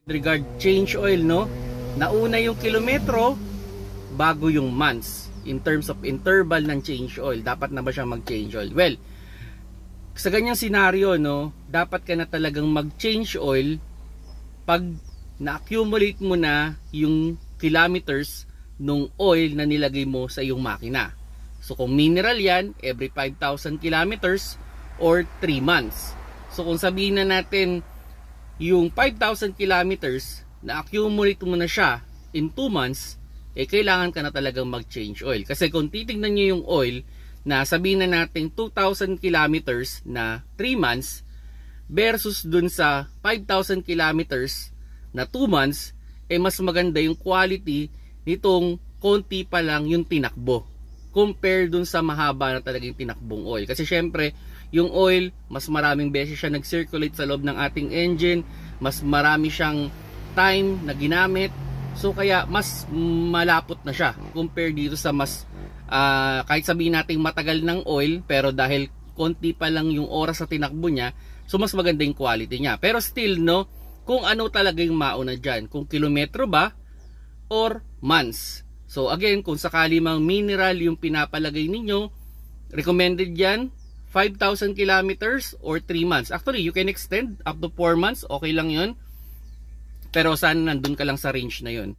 Regard change oil, no? Nauna yung kilometro bago yung months in terms of interval ng change oil. Dapat na ba siyang mag-change oil? Well, sa ganyang senaryo, no, dapat ka na talagang mag-change oil pag na-accumulate mo na yung kilometers nung oil na nilagay mo sa iyong makina. So kung mineral yan, every 5,000 kilometers or 3 months. So kung sabihin na natin yung 5,000 kilometers na accumulate mo na siya in 2 months, kailangan ka na talagang mag-change oil. Kasi kung titignan nyo yung oil na sabihin na natin 2,000 kilometers na 3 months versus dun sa 5,000 kilometers na 2 months, mas maganda yung quality nitong konti pa lang yung tinakbo compare dun sa mahaba na talagang tinakbong oil. Kasi syempre, yung oil, mas maraming beses siya nag-circulate sa loob ng ating engine, mas marami siyang time na ginamit, so kaya mas malapot na siya compare dito sa mas kahit sabihin natin matagal ng oil, pero dahil konti pa lang yung oras sa tinakbo niya, so mas maganda yung quality niya. Pero still, no, kung ano talaga yung mauna dyan, kung kilometro ba or months. So again, kung sakali mang mineral yung pinapalagay ninyo, recommended yan 5,000 kilometers or 3 months. Actually, you can extend up to 4 months, okay lang yun. Pero sana nandun ka lang sa range na yun.